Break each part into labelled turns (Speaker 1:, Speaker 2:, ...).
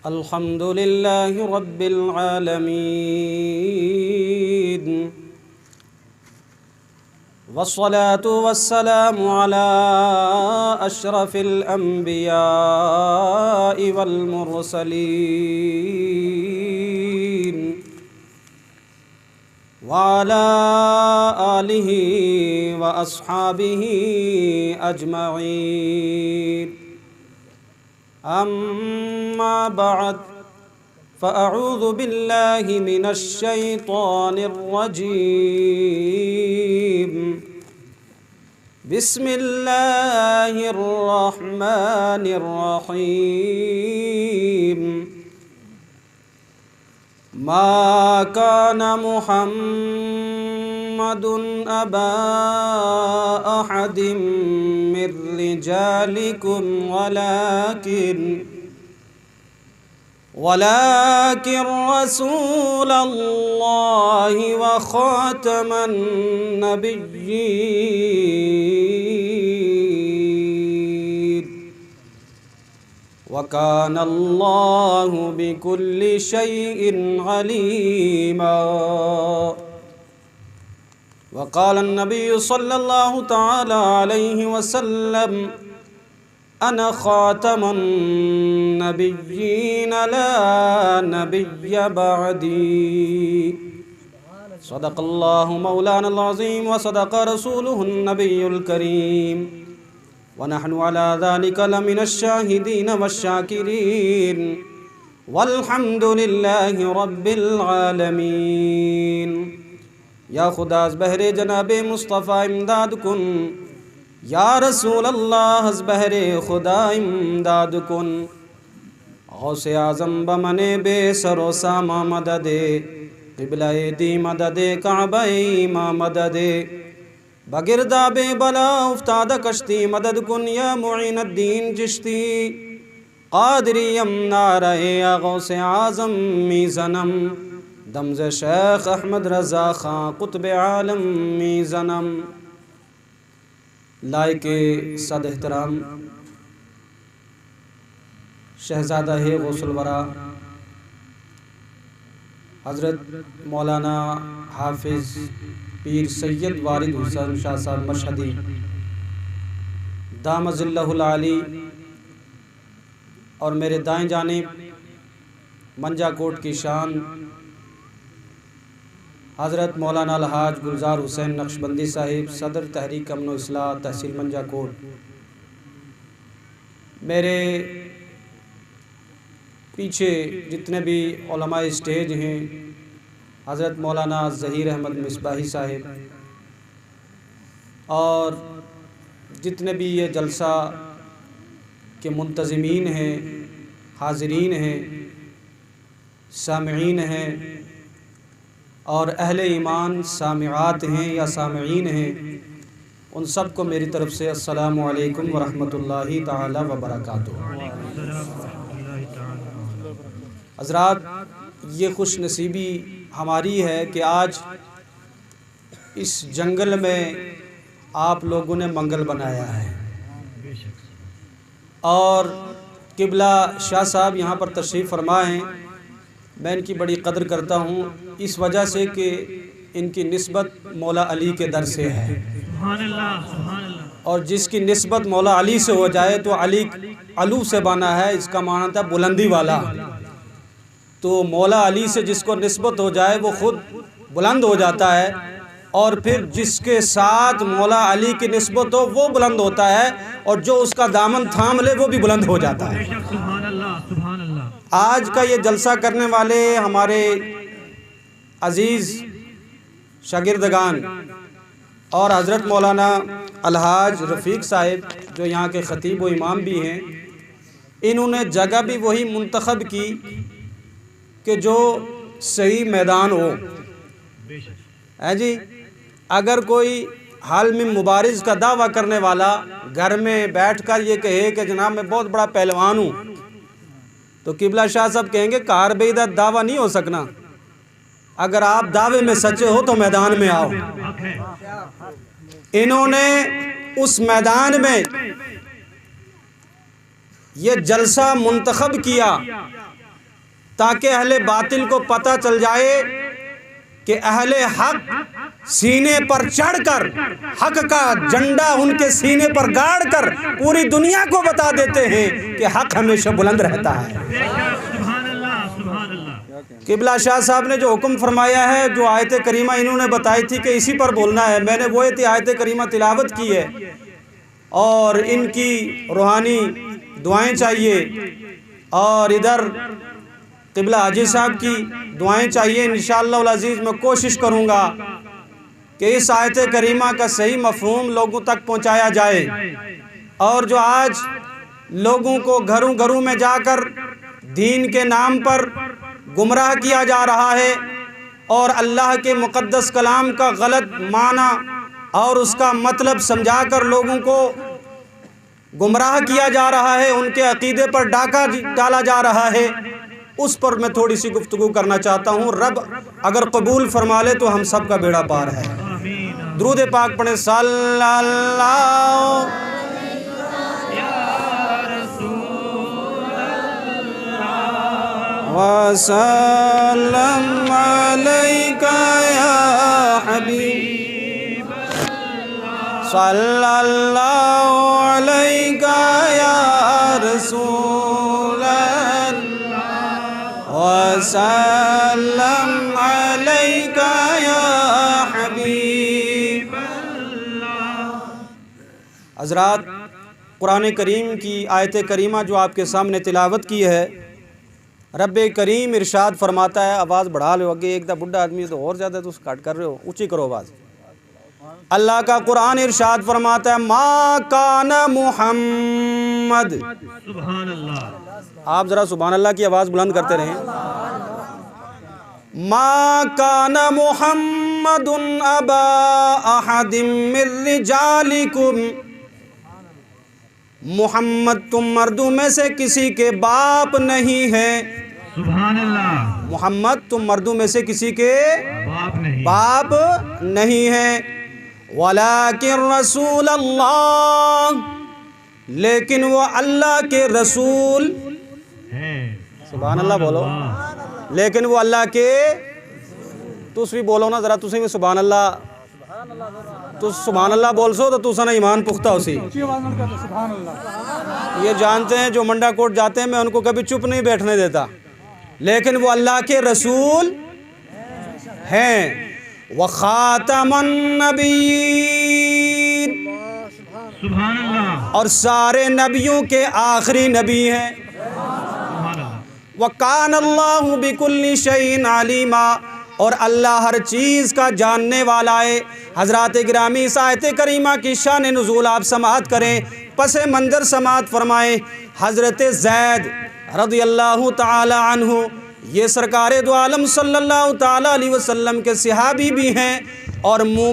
Speaker 1: الحمد لله رب العالمين والصلاة والسلام على أشرف الأنبياء والمرسلين وعلى آله وأصحابه أجمعين. أما بعد فأعوذ بالله من الشيطان الرجيم. بسم الله الرحمن الرحيم. ما كان محمد أبا أحد من رجالكم ولكن رسول الله وخاتم النبيين وكان الله بكل شيء عليما. وقال النبي صلى الله تعالى عليه وسلم أنا خاتم النبيين لا نبي بعدي. صدق الله مولانا العظيم وصدق رسوله النبي الكريم ونحن على ذلك لمن الشاهدين والشاكرين والحمد لله رب العالمين. یا خدا از بہر جناب مصطفیٰ امداد کن، یا رسول اللہ از بہر خدا امداد کن. غوث اعظم بمن بے سر و ساما مدد، قبلہ دی مدد، کعبہ ما مدد، بگرداب بلا افتاد کشتی مدد کن یا معین الدین چشتی. قادریم نعرہ یا غوث اعظم می زنم، دمز شیخ احمد رضا خان قطب عالم می زنم. لائق صد احترام شہزادہ غوث الورا حضرت مولانا حافظ پیر سید وارد حسین شاہ صاحب مشہدی دام ظلہ العالی، اور میرے دائیں جانب منجا کوٹ کی شان حضرت مولانا الحاج گلزار حسین نقشبندی صاحب صدر تحریک امن و اصلاح تحصیل منجا کوٹ، میرے پیچھے جتنے بھی علماء اسٹیج ہیں، حضرت مولانا ظہیر احمد مصباحی صاحب، اور جتنے بھی یہ جلسہ کے منتظمین ہیں، حاضرین ہیں، سامعین ہیں، اور اہل ایمان سامعات ہیں یا سامعین ہیں، ان سب کو میری طرف سے السلام علیکم ورحمۃ اللہ تعالی وبرکاتہ. حضرات، یہ خوش نصیبی ہماری ہے کہ آج اس جنگل میں آپ لوگوں نے منگل بنایا ہے، اور قبلہ شاہ صاحب یہاں پر تشریف فرما ہیں. میں ان کی بڑی قدر کرتا ہوں اس وجہ سے کہ ان کی نسبت مولا علی کے در سے ہے، اور جس کی نسبت مولا علی سے ہو جائے تو علی علو سے بنا ہے، اس کا معنی تھا بلندی والا. تو مولا علی سے جس کو نسبت ہو جائے وہ خود بلند ہو جاتا ہے، اور پھر جس کے ساتھ مولا علی کی نسبت ہو وہ بلند ہوتا ہے، اور جو اس کا دامن تھام لے وہ بھی بلند ہو جاتا ہے. آج کا یہ جلسہ کرنے والے ہمارے عزیز شاگردگان اور حضرت مولانا الحاج رفیق صاحب جو یہاں کے خطیب و امام بھی ہیں، انہوں نے جگہ بھی وہی منتخب کی کہ جو صحیح میدان ہو. جی، اگر کوئی حال میں مبارز کا دعویٰ کرنے والا گھر میں بیٹھ کر یہ کہے کہ جناب میں بہت بڑا پہلوان ہوں، تو قبلہ شاہ صاحب کہیں گے کار بیدہ دعویٰ نہیں ہو سکنا. اگر آپ دعوے میں سچے ہو تو میدان میں آؤ. انہوں نے اس میدان میں یہ جلسہ منتخب کیا تاکہ اہل باطل کو پتہ چل جائے کہ اہل حق سینے پر چڑھ کر حق کا جھنڈا ان کے سینے پر گاڑ کر پوری دنیا کو بتا دیتے ہیں کہ حق ہمیشہ بلند رہتا ہے۔ قبلہ شاہ صاحب نے جو حکم فرمایا ہے، جو آیت کریمہ انہوں نے بتائی تھی کہ اسی پر بولنا ہے، میں نے وہ آیت کریمہ تلاوت کی ہے، اور ان کی روحانی دعائیں چاہیے، اور ادھر قبلہ حاجی صاحب کی دعائیں چاہیے۔ انشاءاللہ العزیز میں کوشش کروں گا کہ اس آیت کریمہ کا صحیح مفہوم لوگوں تک پہنچایا جائے، اور جو آج لوگوں کو گھروں گھروں میں جا کر دین کے نام پر گمراہ کیا جا رہا ہے، اور اللہ کے مقدس کلام کا غلط معنی اور اس کا مطلب سمجھا کر لوگوں کو گمراہ کیا جا رہا ہے، ان کے عقیدے پر ڈاکہ ڈالا جا رہا ہے، اس پر میں تھوڑی سی گفتگو کرنا چاہتا ہوں۔ رب اگر قبول فرما لے تو ہم سب کا بیڑا پار ہے۔ درود پاک پڑھیں، صلی اللہ وسلم علیکہ یا حبیب، صلی اللہ علیکہ یا رسول اللہ، وسلم علیکہ یا حبیب اللہ۔ حضرات، قرآن کریم کی آیت کریمہ جو آپ کے سامنے تلاوت کی ہے، رب کریم ارشاد فرماتا ہے، آواز بڑھا لو، آگے ایک دا بڑھا آدمی تو اور زیادہ تو کٹ کر رہے ہو، اونچی کرو آواز۔ اللہ کا قرآن ارشاد فرماتا ہے، ما کان محمد،
Speaker 2: سبحان اللہ،
Speaker 1: آپ ذرا سبحان اللہ کی آواز بلند کرتے رہیں، ما کان محمد ابا احد من رجالکم، محمد تم مردوں میں سے کسی کے باپ نہیں ہے،
Speaker 2: سبحان اللہ،
Speaker 1: محمد تم مردوں میں سے کسی کے
Speaker 2: باپ
Speaker 1: باپ نہیں ہے، ولیکن رسول اللہ، لیکن وہ اللہ کے رسول،
Speaker 2: ہے،
Speaker 1: سبحان اللہ بولو، لیکن وہ اللہ کے، تس بھی بولو نا ذرا، تسی بھی سبحان اللہ، تو سبحان اللہ بول سو تو تسا نا ایمان پختہ ہو سی۔ یہ جانتے ہیں جو منڈا کوٹ جاتے ہیں، میں ان کو کبھی چپ نہیں بیٹھنے دیتا، لیکن وہ اللہ کے رسول ہیں، وخاتم النبیین،
Speaker 2: سبحان اللہ،
Speaker 1: اور سارے نبیوں کے آخری نبی ہیں،
Speaker 2: سبحان اللہ،
Speaker 1: وَكَانَ اللَّهُ بِكُلِّ شَيْءٍ عَلِيمًا، اور اللہ ہر چیز کا جاننے والا ہے۔ حضرات گرامی، اس آیت کریمہ کی شان نزول آپ سماعت کریں، پس منظر سماعت فرمائیں۔ حضرت زید رضی اللہ تعالی عنہ، یہ سرکار دو عالم صلی اللہ تعالی علیہ وسلم کے صحابی بھی ہیں، اور منہ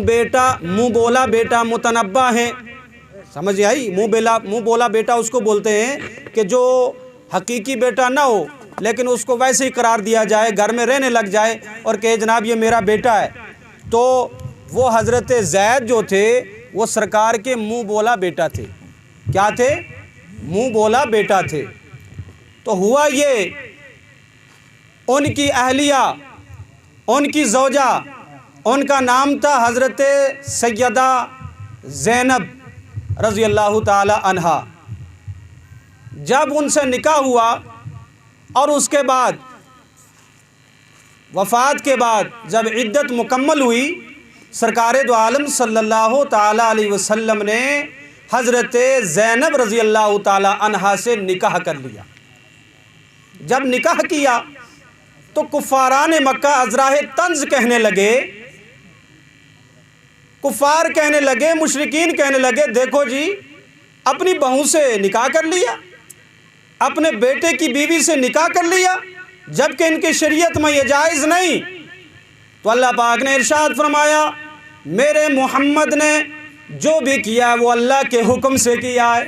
Speaker 1: بولا بیٹا متنبع ہیں۔ سمجھ آئی؟ منہ بولا بیٹا اس کو بولتے ہیں کہ جو حقیقی بیٹا نہ ہو لیکن اس کو ویسے ہی قرار دیا جائے، گھر میں رہنے لگ جائے اور کہ جناب یہ میرا بیٹا ہے۔ تو وہ حضرت زید جو تھے وہ سرکار کے منہ بولا بیٹا تھے۔ کیا تھے؟ منہ بولا بیٹا تھے۔ تو ہوا یہ، ان کی اہلیہ، ان کی زوجہ، ان کا نام تھا حضرت سیدہ زینب رضی اللہ تعالی عنہا۔ جب ان سے نکاح ہوا اور اس کے بعد وفات کے بعد جب عدت مکمل ہوئی، سرکار دو عالم صلی اللہ تعالی علیہ وسلم نے حضرت زینب رضی اللہ تعالی عنہا سے نکاح کر لیا۔ جب نکاح کیا تو کفاران مکہ ازراہ طنز کہنے لگے، کفار کہنے لگے، مشرکین کہنے لگے، دیکھو جی اپنی بہو سے نکاح کر لیا، اپنے بیٹے کی بیوی سے نکاح کر لیا، جبکہ ان کی شریعت میں یہ جائز نہیں۔ تو اللہ پاک نے ارشاد فرمایا، میرے محمد نے جو بھی کیا وہ اللہ کے حکم سے کیا ہے۔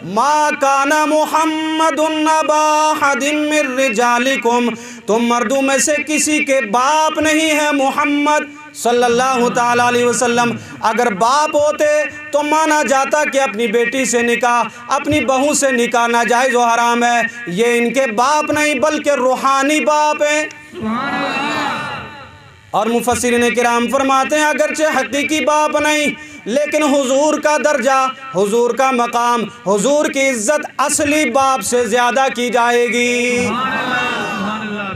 Speaker 1: ما کان محمد ابا احد من رجالکم، تم مردوں میں سے کسی کے باپ نہیں ہے محمد صلی اللہ تعالیٰ علیہ وسلم اگر باپ ہوتے تو مانا جاتا کہ اپنی بیٹی سے نکاح، اپنی بہو سے نکاح ناجائز و حرام ہے۔ یہ ان کے باپ نہیں بلکہ روحانی باپ ہیں۔ اور مفسرین کرام فرماتے ہیں اگرچہ حقیقی باپ نہیں لیکن حضور کا درجہ، حضور کا مقام، حضور کی عزت اصلی باپ سے زیادہ کی جائے گی،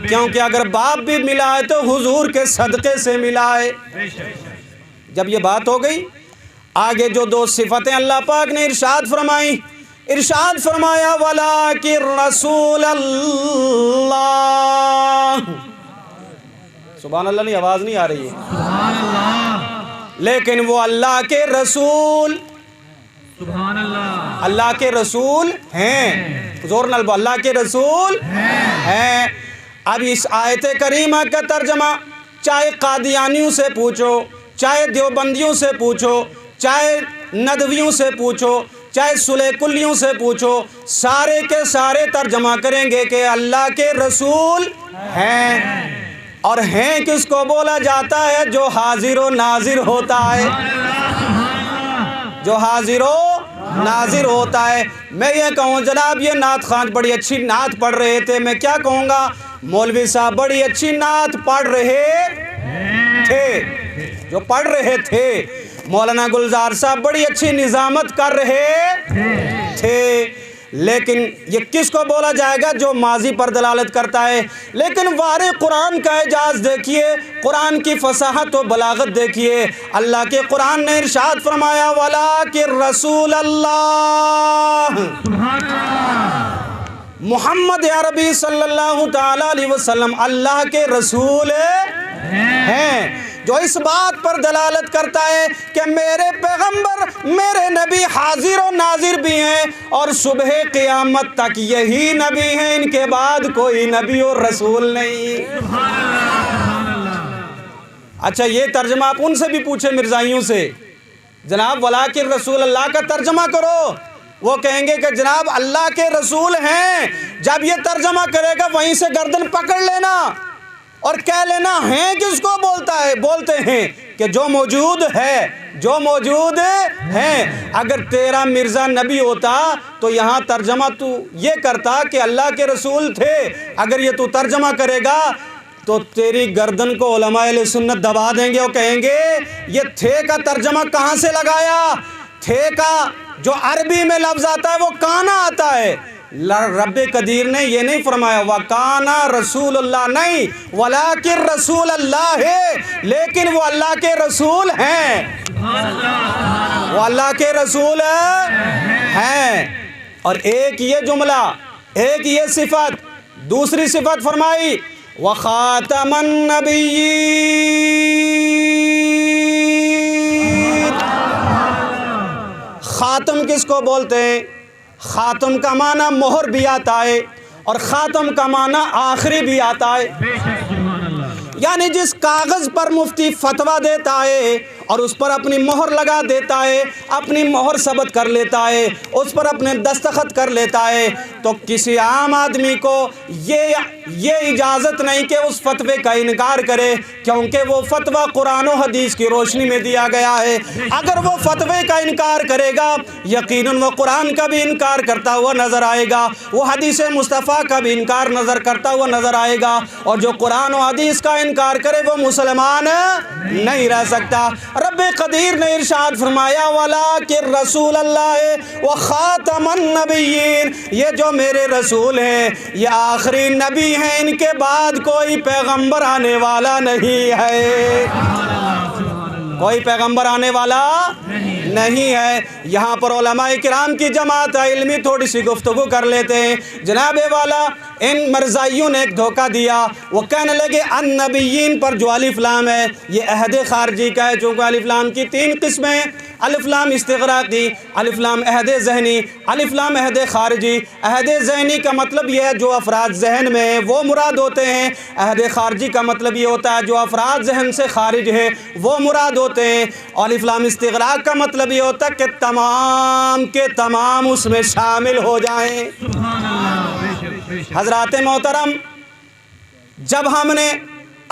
Speaker 1: کیونکہ اگر باپ بھی ملا ہے تو حضور کے صدقے سے ملا ہے۔ جب یہ بات ہو گئی، آگے جو دو صفتیں اللہ پاک نے ارشاد فرمائی، ارشاد فرمایا وَلَٰكِن رَّسُولَ اللَّهِ۔ سبحان اللہ نہیں، آواز نہیں آ رہی ہے۔
Speaker 2: سبحان اللہ،
Speaker 1: لیکن وہ اللہ کے رسول،
Speaker 2: سبحان اللہ،
Speaker 1: اللہ کے رسول ہیں، زور نال بولو، اللہ کے رسول ہیں۔ اب اس آیت کریمہ کا ترجمہ چاہے قادیانیوں سے پوچھو، چاہے دیوبندیوں سے پوچھو، چاہے ندویوں سے پوچھو، چاہے سلے کلیوں سے پوچھو، سارے کے سارے ترجمہ کریں گے کہ اللہ کے رسول ہیں۔ اور ہیں کس کو بولا جاتا ہے؟ جو حاضر و ناظر ہوتا ہے، جو حاضر و ناظر ہوتا ہے۔ میں یہ کہوں جناب یہ نعت خواں بڑی اچھی نعت پڑھ رہے تھے، میں کیا کہوں گا، مولوی صاحب بڑی اچھی نعت پڑھ رہے تھے، جو پڑھ رہے تھے۔ مولانا گلزار صاحب بڑی اچھی نظامت کر رہے تھے، لیکن یہ کس کو بولا جائے گا؟ جو ماضی پر دلالت کرتا ہے۔ لیکن وارے قرآن کا اعجاز دیکھیے، قرآن کی فصاحت و بلاغت دیکھیے۔ اللہ کے قرآن نے ارشاد فرمایا وَلَٰكِن رَّسُولَ اللَّهِ، محمد عربی صلی اللہ تعالیٰ علیہ وسلم اللہ کے رسول ہیں، جو اس بات پر دلالت کرتا ہے کہ میرے پیغمبر، میرے نبی حاضر و ناظر بھی ہیں اور صبح قیامت تک یہی نبی ہیں، ان کے بعد کوئی نبی اور رسول نہیں۔ اچھا یہ ترجمہ آپ ان سے بھی پوچھیں مرزائیوں سے، جناب وَلَٰكِن رسول اللہ کا ترجمہ کرو، وہ کہیں گے کہ جناب اللہ کے رسول ہیں۔ جب یہ ترجمہ کرے گا وہیں سے گردن پکڑ لینا اور کہہ لینا ہیں کس کو بولتا ہے؟ بولتے ہیں کہ جو موجود ہے، جو موجود ہیں۔ اگر تیرا مرزا نبی ہوتا تو یہاں ترجمہ تو یہ کرتا کہ اللہ کے رسول تھے، اگر یہ تو ترجمہ کرے گا تو تیری گردن کو علماء اہل سنت دبا دیں گے اور کہیں گے یہ تھے کا ترجمہ کہاں سے لگایا؟ تھے کا جو عربی میں لفظ آتا ہے وہ کانا آتا ہے۔ رب قدیر نے یہ نہیں فرمایا وَقَانَ رسول اللہ، نہیں، وَلَٰكِن رسول اللہ ہے، لیکن وہ اللہ کے رسول ہیں، وہ اللہ کے رسول ہیں۔ اور ایک یہ جملہ، ایک یہ صفت، دوسری صفت فرمائی وَخَاتَمَ النَّبِيِّينَ۔ خاتم کس کو بولتے ہیں؟ خاتم کا معنی مہر بھی آتا ہے اور خاتم کا معنی آخری بھی آتا ہے، یعنی جس کاغذ پر مفتی فتویٰ دیتا ہے اور اس پر اپنی مہر لگا دیتا ہے، اپنی مہر ثبت کر لیتا ہے، اس پر اپنے دستخط کر لیتا ہے، تو کسی عام آدمی کو یہ اجازت نہیں کہ اس فتوے کا انکار کرے، کیونکہ وہ فتویٰ قرآن و حدیث کی روشنی میں دیا گیا ہے۔ اگر وہ فتوے کا انکار کرے گا یقیناً وہ قرآن کا بھی انکار کرتا ہوا نظر آئے گا، وہ حدیث مصطفیٰ کا بھی انکار کرتا ہوا نظر آئے گا، اور جو قرآن و حدیث کا انکار کرے وہ مسلمان نہیں رہ سکتا۔ رب قدیر نے ارشاد فرمایا وَلَٰكِن رسول اللہ وَخَاتَمَ النَّبِيِّينَ، یہ جو میرے رسول ہیں یہ آخری نبی ہیں، ان کے بعد کوئی پیغمبر آنے والا نہیں ہے، کوئی پیغمبر آنے والا نہیں ہے۔ یہاں پر علماء کرام کی جماعت علمی تھوڑی سی گفتگو کر لیتے ہیں۔ جناب والا ان مرزائیوں نے ایک دھوکہ دیا، وہ کہنے لگے النبیین پر جو الف لام ہے یہ عہد خارجی کا ہے، چونکہ الف لام کی تین قسمیں، الف لام استغراقی، الف لام عہد ذہنی، الف لام عہد خارجی۔ عہد ذہنی کا مطلب یہ ہے جو افراد ذہن میں ہیں وہ مراد ہوتے ہیں، عہد خارجی کا مطلب یہ ہوتا ہے جو افراد ذہن سے خارج ہیں وہ مراد ہوتے ہیں، اور الف لام استغراق کا مطلب یہ ہوتا ہے کہ تمام کے تمام اس میں شامل ہو جائیں۔ حضرات محترم، جب ہم نے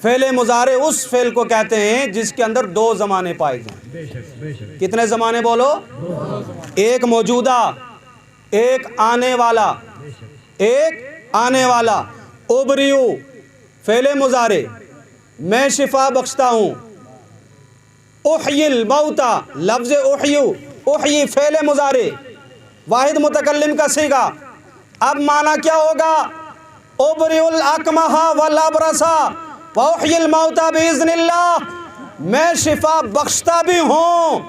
Speaker 1: فعل مضارع اس فعل کو کہتے ہیں جس کے اندر دو زمانے پائے جائیں.
Speaker 2: بے شک بے شک.
Speaker 1: کتنے زمانے بولو؟ ایک موجودہ، ایک آنے والا، ایک آنے والا. ابریو فعل مضارع، میں شفا بخشتا ہوں. احیی الموتا، لفظ احیو، احیی فعل مضارع واحد متکلم کا صیغہ. اب معنی کیا ہوگا؟ ابریو الاکمہ والابرص واحیی الموتا باذن اللہ، میں شفا بخشتا بھی ہوں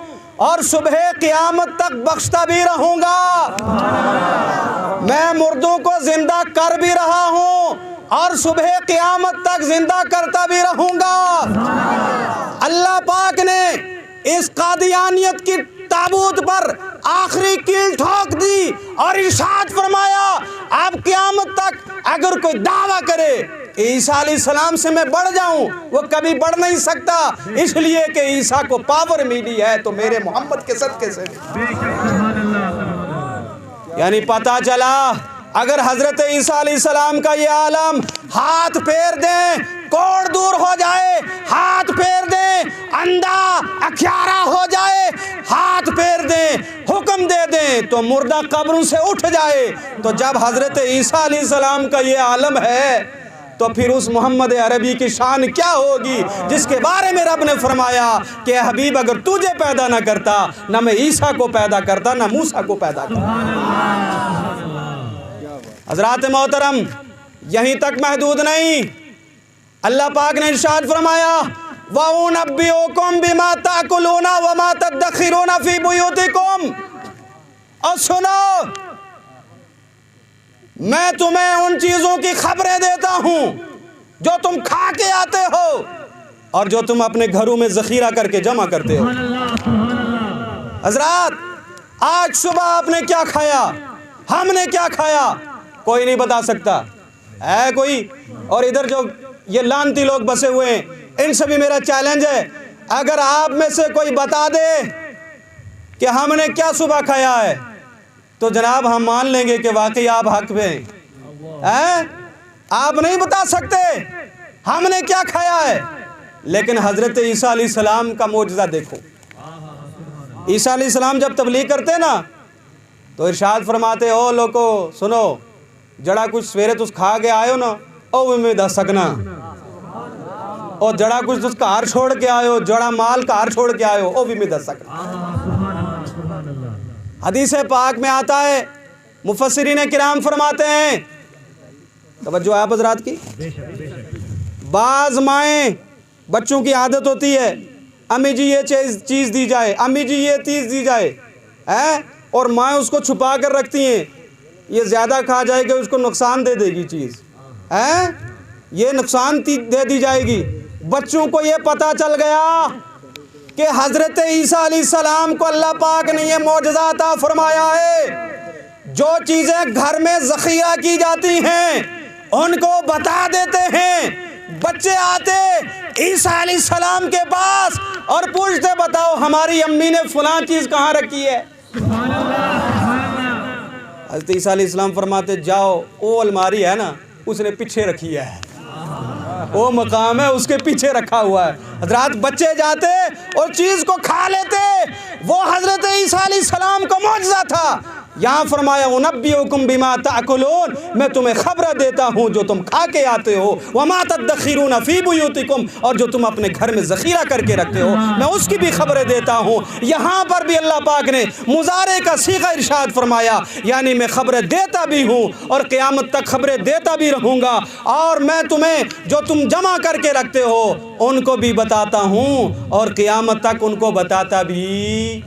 Speaker 1: اور صبح قیامت تک بخشتا بھی رہوں گا. میں مردوں کو زندہ کر بھی رہا ہوں اور صبح قیامت تک زندہ کرتا بھی رہوں گا. اللہ پاک نے اس قادیانیت کی تابوت پر آخری کیل ٹھوک دی اور ارشاد فرمایا اب قیامت تک اگر کوئی دعویٰ کرے عیسیٰ علیہ السلام سے میں بڑھ جاؤں، وہ کبھی بڑھ نہیں سکتا، اس لیے کہ عیسیٰ کو پاور ملی ہے تو میرے محمد کے صدقے سے. یعنی پتہ چلا اگر حضرت عیسیٰ علیہ السلام کا یہ عالم ہاتھ پھیر دیں کوڑ دور ہو جائے، ہاتھ پھیر دیں اندھا اکھیارا ہو جائے، ہاتھ پھیر دیں حکم دے دیں تو مردہ قبروں سے اٹھ جائے، تو جب حضرت عیسیٰ علیہ السلام کا یہ عالم ہے تو پھر اس محمد عربی کی شان کیا ہوگی جس کے بارے میں رب نے فرمایا کہ اے حبیب اگر تجھے پیدا نہ کرتا نہ میں عیسیٰ کو پیدا کرتا نہ موسیٰ کو پیدا کرتا. حضرات محترم یہیں تک محدود نہیں، اللہ پاک نے ارشاد فرمایا وَأُنَبِّئُكُم بِمَا تَأْكُلُونَ وَمَا تَدَّخِرُونَ فِي بُيُوتِكُمْ. اور سنو، میں تمہیں ان چیزوں کی خبریں دیتا ہوں جو تم کھا کے آتے ہو اور جو تم اپنے گھروں میں ذخیرہ کر کے جمع کرتے ہو. حضرات آج صبح آپ نے کیا کھایا، ہم نے کیا کھایا، کوئی نہیں بتا سکتا ہے کوئی. اور ادھر جو یہ لانتی لوگ بسے ہوئے ہیں ان سے بھی میرا چیلنج ہے، اگر آپ میں سے کوئی بتا دے کہ ہم نے کیا صبح کھایا ہے تو جناب ہم مان لیں گے کہ واقعی آپ حق پہ ہیں. آپ نہیں بتا سکتے ہم نے کیا کھایا ہے، لیکن حضرت عیسیٰ علیہ السلام کا معجزہ دیکھو. عیسیٰ علیہ السلام جب تبلیغ کرتے نا تو ارشاد فرماتے او لوگو سنو جڑا کچھ سویرے تس کھا کے آئے ہو نا او بھی میں دس سکنا، اور جڑا کچھ تس کار چھوڑ کے آئے ہو، جڑا مال کار چھوڑ کے آئے ہو او بھی میں دس سکنا. حدیث پاک میں آتا ہے، مفسرین کرام فرماتے ہیں، توجہ آپ حضرات کی، بعض مائیں بچوں کی عادت ہوتی ہے امی جی یہ چیز دی جائے، امی جی یہ چیز دی جائے، اور مائیں اس کو چھپا کر رکھتی ہیں، یہ زیادہ کھا جائے گا اس کو نقصان دے دے گی چیز، یہ نقصان دے دی جائے گی. بچوں کو یہ پتہ چل گیا کہ حضرت عیسیٰ علیہ السلام کو اللہ پاک نے یہ معجزہ عطا فرمایا ہے، جو چیزیں گھر میں ذخیرہ کی جاتی ہیں ان کو بتا دیتے ہیں. بچے آتے عیسیٰ علیہ السلام کے پاس اور پوچھتے بتاؤ ہماری امی نے فلاں چیز کہاں رکھی ہے. حضرت عیسیٰ علیہ السلام فرماتے جاؤ وہ الماری ہے نا اس نے پیچھے رکھی ہے، وہ مقام ہے اس کے پیچھے رکھا ہوا ہے. حضرات بچے جاتے اور چیز کو کھا لیتے، وہ حضرت عیسیٰ علیہ السلام کا معجزہ تھا. یہاں فرمایا اُنَبِّئُكُم بِمَا تَأْكُلُونَ، میں تمہیں خبر دیتا ہوں جو تم کھا کے آتے ہو، وَمَا تَدَّخِرُونَ فِي بُيُوتِكُمْ، اور جو تم اپنے گھر میں ذخیرہ کر کے رکھتے ہو میں اس کی بھی خبریں دیتا ہوں. یہاں پر بھی اللہ پاک نے مضارع کا صیغہ ارشاد فرمایا، یعنی میں خبریں دیتا بھی ہوں اور قیامت تک خبریں دیتا بھی رہوں گا، اور میں تمہیں جو تم جمع کر کے رکھتے ہو ان کو بھی بتاتا ہوں اور قیامت تک ان کو بتاتا بھی